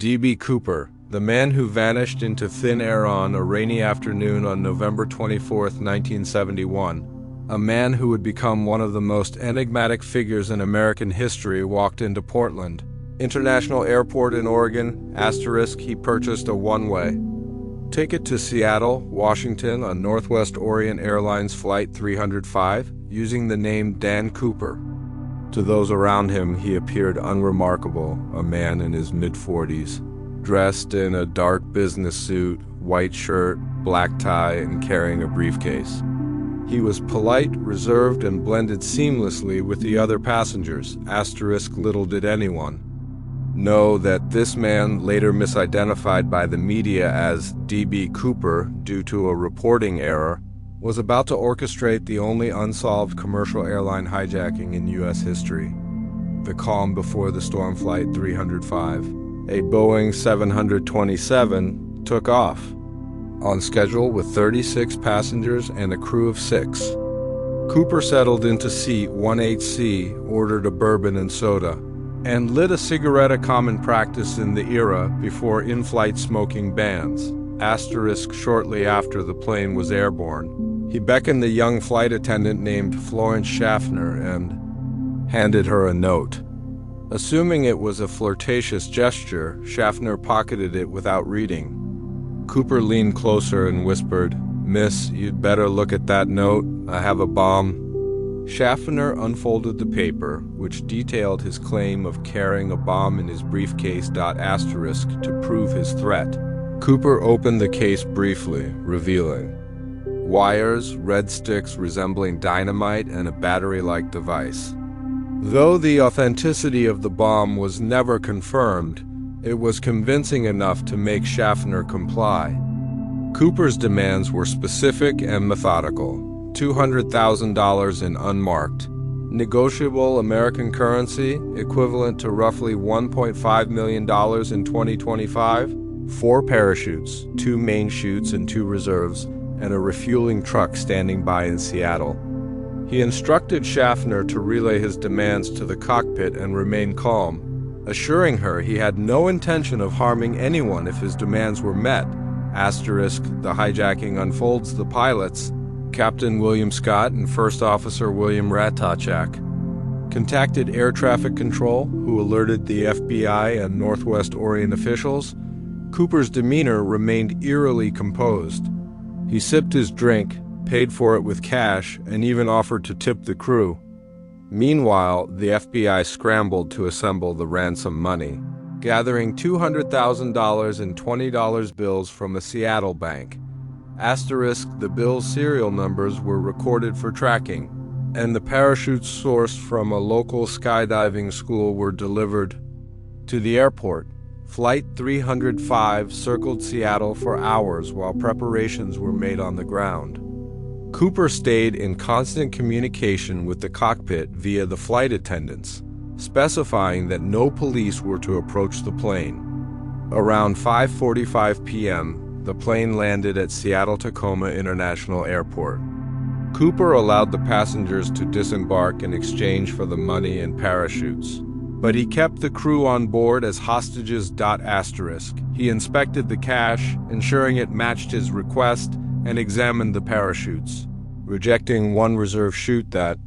D.B. Cooper, the man who vanished into thin air on a rainy afternoon on November 24, 1971, a man who would become one of the most enigmatic figures in American history, walked into Portland International Airport in Oregon. He purchased a one-way ticket to Seattle, Washington on Northwest Orient Airlines Flight 305 using the name Dan Cooper. To those around him, he appeared unremarkable, a man in his mid-40s, dressed in a dark business suit, white shirt, black tie, and carrying a briefcase. He was polite, reserved, and blended seamlessly with the other passengers. Little did anyone know that this man, later misidentified by the media as D.B. Cooper due to a reporting error, was about to orchestrate the only unsolved commercial airline hijacking in U.S. history. The calm before the storm Flight 305, a Boeing 727, took off, on schedule with 36 passengers and a crew of 6. Cooper settled into seat 18C, ordered a bourbon and soda, and lit a cigarette, a common practice in the era before in-flight smoking bans. Shortly after the plane was airborne, he beckoned the young flight attendant named Florence Schaffner and handed her a note. Assuming it was a flirtatious gesture, Schaffner pocketed it without reading. Cooper leaned closer and whispered, "Miss, you'd better look at that note. I have a bomb." Schaffner unfolded the paper, which detailed his claim of carrying a bomb in his briefcase. To prove his threat. Cooper opened the case briefly, revealing wires, red sticks resembling dynamite, and a battery-like device. Though the authenticity of the bomb was never confirmed, it was convincing enough to make Schaffner comply. Cooper's demands were specific and methodical: $200,000 in unmarked, negotiable American currency equivalent to roughly $1.5 million in 2025, 4 parachutes, 2 main chutes and 2 reserves, and a refueling truck standing by in Seattle. He instructed Schaffner to relay his demands to the cockpit and remain calm, assuring her he had no intention of harming anyone if his demands were met. The hijacking unfolds. The pilots, Captain William Scott and First Officer William Ratachak, contacted air traffic control, who alerted the FBI and Northwest Orient officials. Cooper's demeanor remained eerily composed. He sipped his drink, paid for it with cash, and even offered to tip the crew. Meanwhile, the FBI scrambled to assemble the ransom money, gathering $200,000 in $20 bills from a Seattle bank. The bill's serial numbers were recorded for tracking, and the parachutes sourced from a local skydiving school were delivered to the airport. Flight 305 circled Seattle for hours while preparations were made on the ground. Cooper stayed in constant communication with the cockpit via the flight attendants, specifying that no police were to approach the plane. Around 5:45 p.m., the plane landed at Seattle-Tacoma International Airport. Cooper allowed the passengers to disembark in exchange for the money and parachutes, but he kept the crew on board as hostages. He inspected the cash, ensuring it matched his request, and examined the parachutes, rejecting one reserve chute that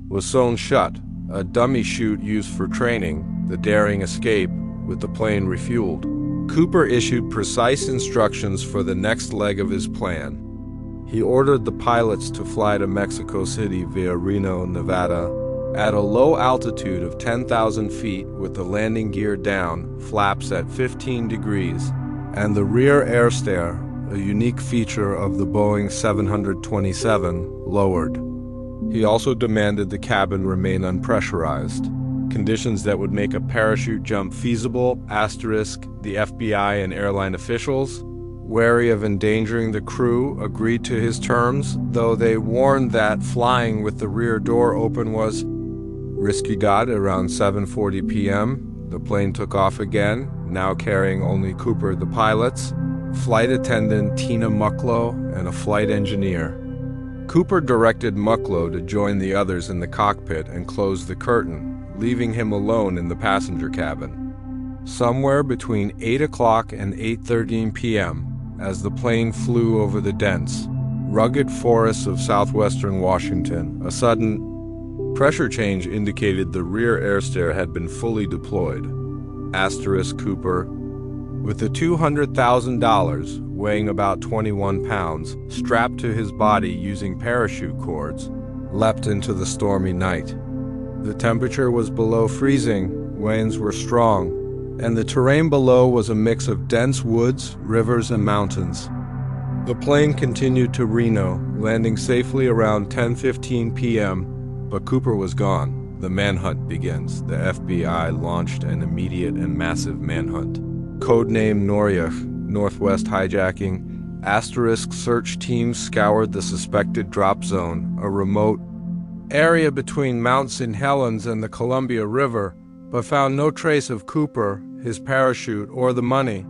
was sewn shut, a dummy chute used for training, the daring escape with the plane refueled. Cooper issued precise instructions for the next leg of his plan. He ordered the pilots to fly to Mexico City via Reno, Nevada, at a low altitude of 10,000 feet with the landing gear down, flaps at 15 degrees, and the rear air stair, a unique feature of the Boeing 727, lowered. He also demanded the cabin remain unpressurized, conditions that would make a parachute jump feasible. The FBI and airline officials, wary of endangering the crew, agreed to his terms, though they warned that flying with the rear door open was risky. Around 7:40 p.m., the plane took off again, now carrying only Cooper, the pilots, flight attendant Tina Mucklow, and a flight engineer. Cooper directed Mucklow to join the others in the cockpit and close the curtain, leaving him alone in the passenger cabin. somewhere between 8 o'clock and 8:13 p.m., as the plane flew over the dense, rugged forests of southwestern Washington. A sudden pressure change indicated the rear air stair had been fully deployed. Asterisk Cooper, with the $200,000, weighing about 21 pounds, strapped to his body using parachute cords, leapt into the stormy night. The temperature was below freezing, winds were strong, and the terrain below was a mix of dense woods, rivers, and mountains. The plane continued to Reno, landing safely around 10:15 p.m., but Cooper was gone. The manhunt begins. The FBI launched an immediate and massive manhunt. Codename Noryuk, Northwest Hijacking. Asterisk search teams scoured the suspected drop zone, a remote area between Mount St. Helens and the Columbia River, but found no trace of Cooper, his parachute, or the money.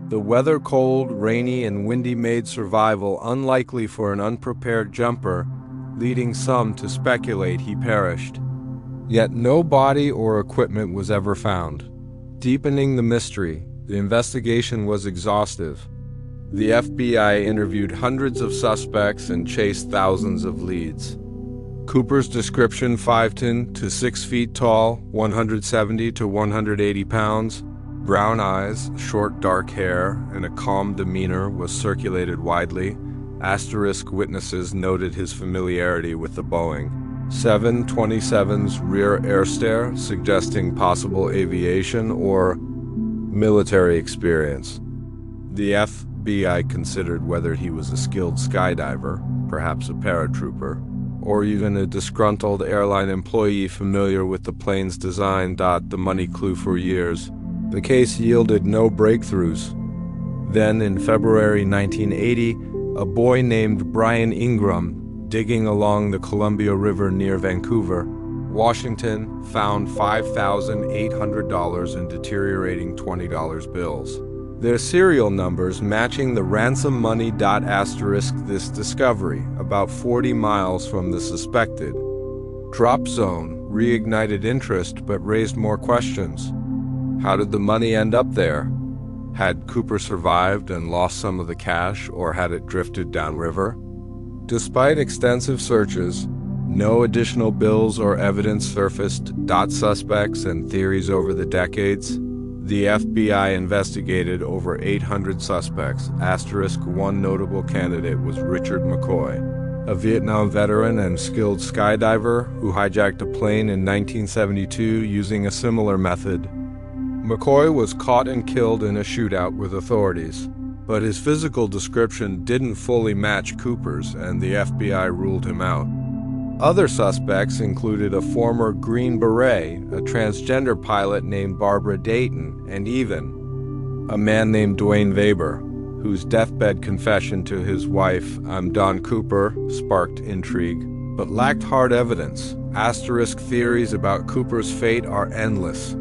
The weather cold, rainy, and windy made survival unlikely for an unprepared jumper, leading some to speculate he perished. Yet no body or equipment was ever found. Deepening the mystery, the investigation was exhaustive. The FBI interviewed hundreds of suspects and chased thousands of leads. Cooper's description: 5'10" to 6 feet tall, 170 to 180 pounds, brown eyes, short dark hair, and a calm demeanor was circulated widely. Asterisk witnesses noted his familiarity with the Boeing 727's rear air stair, suggesting possible aviation or military experience. The FBI considered whether he was a skilled skydiver, perhaps a paratrooper, or even a disgruntled airline employee familiar with the plane's design. The money clue for years. The case yielded no breakthroughs. Then, in February 1980, a boy named Brian Ingram, digging along the Columbia River near Vancouver, Washington, found $5,800 in deteriorating $20 bills. Their serial numbers matching the ransom money. Asterisk this discovery, about 40 miles from the suspected drop zone, reignited interest but raised more questions. How did the money end up there? Had Cooper survived and lost some of the cash, or had it drifted downriver? Despite extensive searches, no additional bills or evidence surfaced. Suspects and theories. Over the decades, the FBI investigated over 800 suspects. Asterisk one notable candidate was Richard McCoy, a Vietnam veteran and skilled skydiver who hijacked a plane in 1972 using a similar method. McCoy was caught and killed in a shootout with authorities, but his physical description didn't fully match Cooper's, and the FBI ruled him out. Other suspects included a former Green Beret, a transgender pilot named Barbara Dayton, and even a man named Dwayne Weber, whose deathbed confession to his wife, "I'm Don Cooper," sparked intrigue, but lacked hard evidence. Asterisk theories about Cooper's fate are endless.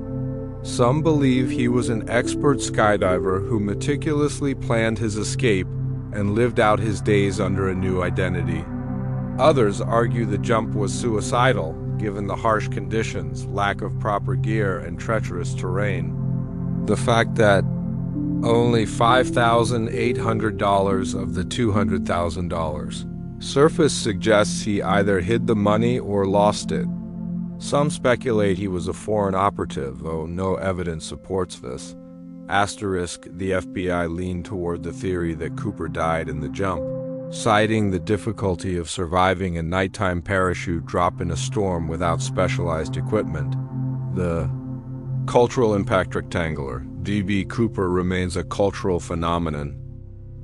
Some believe he was an expert skydiver who meticulously planned his escape and lived out his days under a new identity. Others argue the jump was suicidal, given the harsh conditions, lack of proper gear, and treacherous terrain. The fact that only $5,800 of the $200,000 surfaced suggests he either hid the money or lost it. Some speculate he was a foreign operative, though no evidence supports this. Asterisk the FBI leaned toward the theory that Cooper died in the jump, citing the difficulty of surviving a nighttime parachute drop in a storm without specialized equipment. The cultural impact rectangular. D.B. Cooper remains a cultural phenomenon.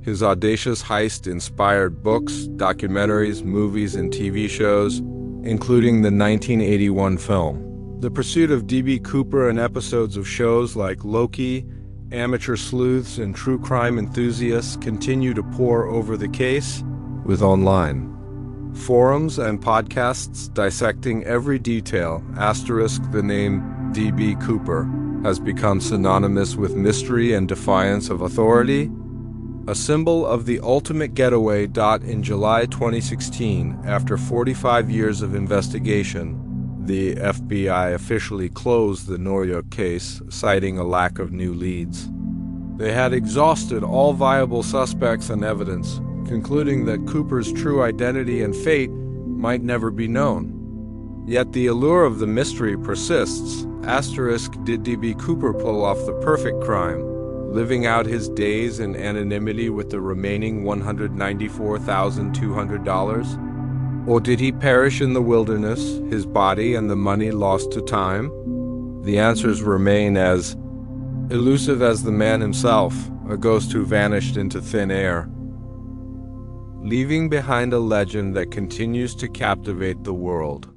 His audacious heist inspired books, documentaries, movies, and TV shows, including the 1981 film. The pursuit of D.B. Cooper and episodes of shows like Loki, amateur sleuths, and true crime enthusiasts continue to pore over the case, with online forums and podcasts dissecting every detail. Asterisk the name D.B. Cooper has become synonymous with mystery and defiance of authority, a symbol of the ultimate getaway. In July 2016, after 45 years of investigation, the FBI officially closed the Noryuk case, citing a lack of new leads. They had exhausted all viable suspects and evidence, concluding that Cooper's true identity and fate might never be known. Yet the allure of the mystery persists. Did D.B. Cooper pull off the perfect crime, living out his days in anonymity with the remaining $194,200? Or did he perish in the wilderness, his body and the money lost to time? The answers remain as elusive as the man himself, a ghost who vanished into thin air, leaving behind a legend that continues to captivate the world.